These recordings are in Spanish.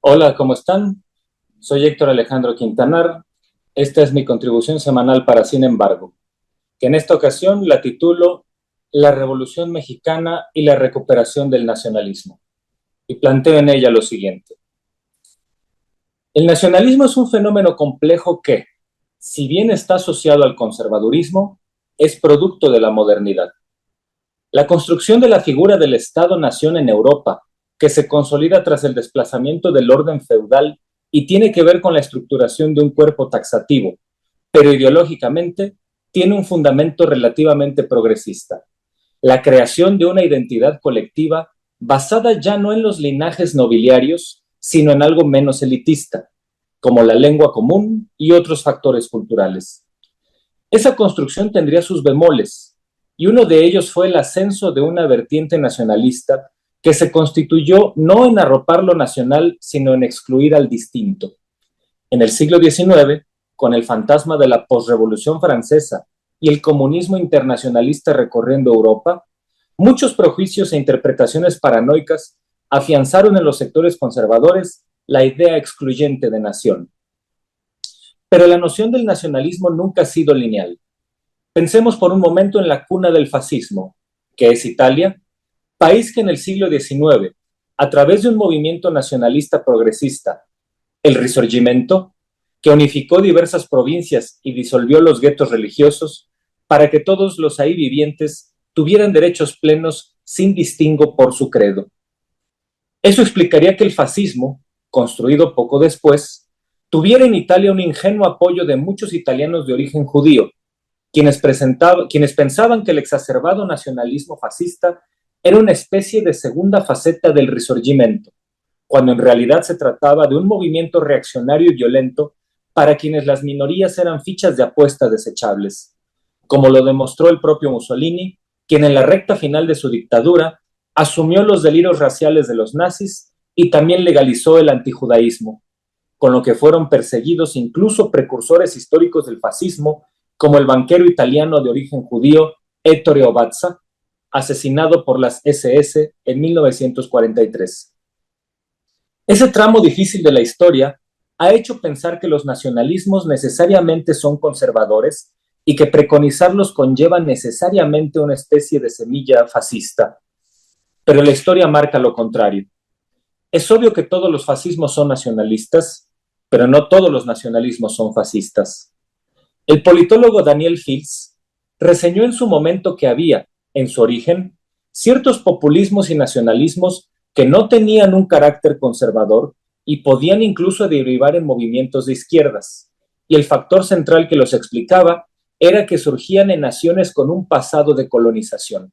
Hola, ¿cómo están? Soy Héctor Alejandro Quintanar. Esta es mi contribución semanal para Sin embargo, que en esta ocasión la titulo La Revolución Mexicana y la recuperación del nacionalismo. Y planteo en ella lo siguiente. El nacionalismo es un fenómeno complejo que, si bien está asociado al conservadurismo, es producto de la modernidad. La construcción de la figura del Estado-nación en Europa, que se consolida tras el desplazamiento del orden feudal y tiene que ver con la estructuración de un cuerpo taxativo, pero ideológicamente tiene un fundamento relativamente progresista. La creación de una identidad colectiva basada ya no en los linajes nobiliarios, sino en algo menos elitista, como la lengua común y otros factores culturales. Esa construcción tendría sus bemoles, y uno de ellos fue el ascenso de una vertiente nacionalista que se constituyó no en arropar lo nacional, sino en excluir al distinto. En el siglo XIX, con el fantasma de la posrevolución francesa y el comunismo internacionalista recorriendo Europa, muchos prejuicios e interpretaciones paranoicas afianzaron en los sectores conservadores la idea excluyente de nación. Pero la noción del nacionalismo nunca ha sido lineal. Pensemos por un momento en la cuna del fascismo, que es Italia, país que en el siglo XIX, a través de un movimiento nacionalista progresista, el Risorgimento, que unificó diversas provincias y disolvió los guetos religiosos para que todos los ahí vivientes tuvieran derechos plenos sin distingo por su credo. Eso explicaría que el fascismo, construido poco después, tuviera en Italia un ingenuo apoyo de muchos italianos de origen judío, quienes pensaban que el exacerbado nacionalismo fascista era una especie de segunda faceta del Risorgimento, cuando en realidad se trataba de un movimiento reaccionario y violento para quienes las minorías eran fichas de apuesta desechables, como lo demostró el propio Mussolini, quien en la recta final de su dictadura asumió los delirios raciales de los nazis y también legalizó el antijudaísmo, con lo que fueron perseguidos incluso precursores históricos del fascismo, como el banquero italiano de origen judío Ettore Obatza, asesinado por las SS en 1943. Ese tramo difícil de la historia ha hecho pensar que los nacionalismos necesariamente son conservadores y que preconizarlos conlleva necesariamente una especie de semilla fascista. Pero la historia marca lo contrario. Es obvio que todos los fascismos son nacionalistas, pero no todos los nacionalismos son fascistas. El politólogo Daniel Fields reseñó en su momento que había, en su origen, ciertos populismos y nacionalismos que no tenían un carácter conservador y podían incluso derivar en movimientos de izquierdas. Y el factor central que los explicaba era que surgían en naciones con un pasado de colonización.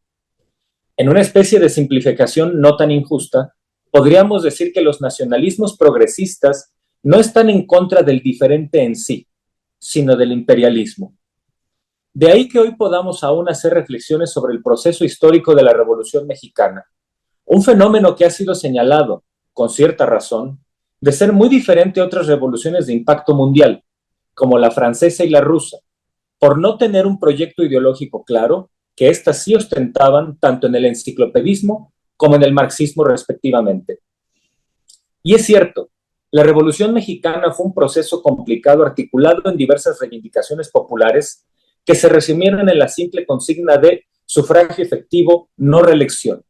En una especie de simplificación no tan injusta, podríamos decir que los nacionalismos progresistas no están en contra del diferente en sí, sino del imperialismo. De ahí que hoy podamos aún hacer reflexiones sobre el proceso histórico de la Revolución Mexicana, un fenómeno que ha sido señalado, con cierta razón, de ser muy diferente a otras revoluciones de impacto mundial, como la francesa y la rusa, por no tener un proyecto ideológico claro, que éstas sí ostentaban tanto en el enciclopedismo como en el marxismo respectivamente. Y es cierto, la Revolución Mexicana fue un proceso complicado articulado en diversas reivindicaciones populares que se resumieron en la simple consigna de sufragio efectivo, no reelección,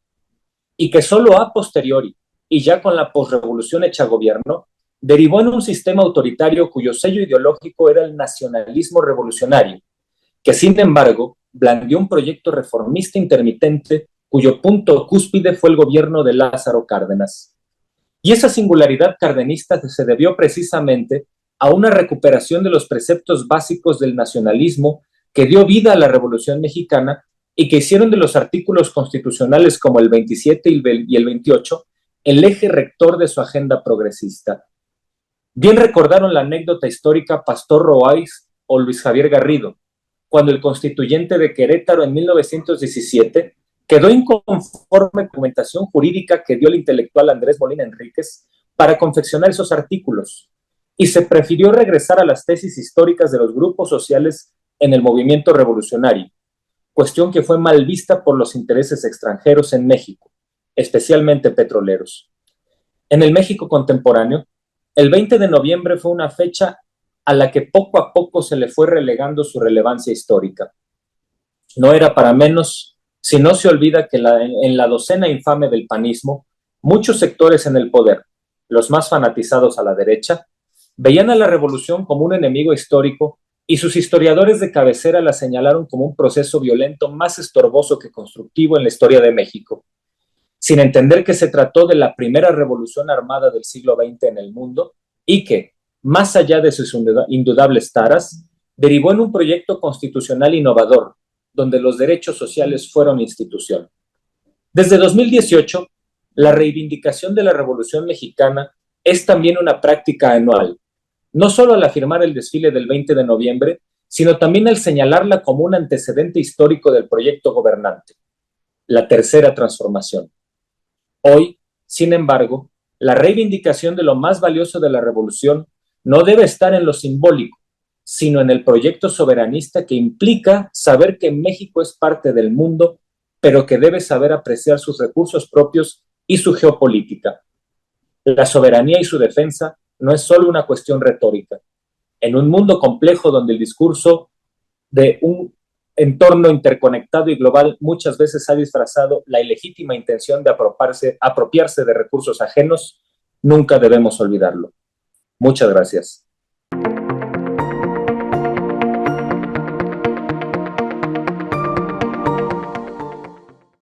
y que solo a posteriori, y ya con la posrevolución hecha gobierno, derivó en un sistema autoritario cuyo sello ideológico era el nacionalismo revolucionario, que sin embargo blandió un proyecto reformista intermitente cuyo punto cúspide fue el gobierno de Lázaro Cárdenas. Y esa singularidad cardenista se debió precisamente a una recuperación de los preceptos básicos del nacionalismo que dio vida a la Revolución Mexicana y que hicieron de los artículos constitucionales como el 27 y el 28 el eje rector de su agenda progresista. Bien recordaron la anécdota histórica Pastor Roáis o Luis Javier Garrido, cuando el constituyente de Querétaro en 1917 quedó inconforme con la documentación jurídica que dio el intelectual Andrés Molina Enríquez para confeccionar esos artículos, y se prefirió regresar a las tesis históricas de los grupos sociales en el movimiento revolucionario, cuestión que fue mal vista por los intereses extranjeros en México, especialmente petroleros. En el México contemporáneo, el 20 de noviembre fue una fecha a la que poco a poco se le fue relegando su relevancia histórica. No era para menos si no se olvida que en la docena infame del panismo, muchos sectores en el poder, los más fanatizados a la derecha, veían a la revolución como un enemigo histórico y sus historiadores de cabecera la señalaron como un proceso violento más estorboso que constructivo en la historia de México, sin entender que se trató de la primera revolución armada del siglo XX en el mundo y que, más allá de sus indudables taras, derivó en un proyecto constitucional innovador, donde los derechos sociales fueron institución. Desde 2018, la reivindicación de la Revolución Mexicana es también una práctica anual, no solo al afirmar el desfile del 20 de noviembre, sino también al señalarla como un antecedente histórico del proyecto gobernante, la tercera transformación. Hoy, sin embargo, la reivindicación de lo más valioso de la revolución no debe estar en lo simbólico, sino en el proyecto soberanista que implica saber que México es parte del mundo, pero que debe saber apreciar sus recursos propios y su geopolítica. La soberanía y su defensa no es solo una cuestión retórica. En un mundo complejo donde el discurso de un entorno interconectado y global muchas veces ha disfrazado la ilegítima intención de apropiarse de recursos ajenos, nunca debemos olvidarlo. Muchas gracias.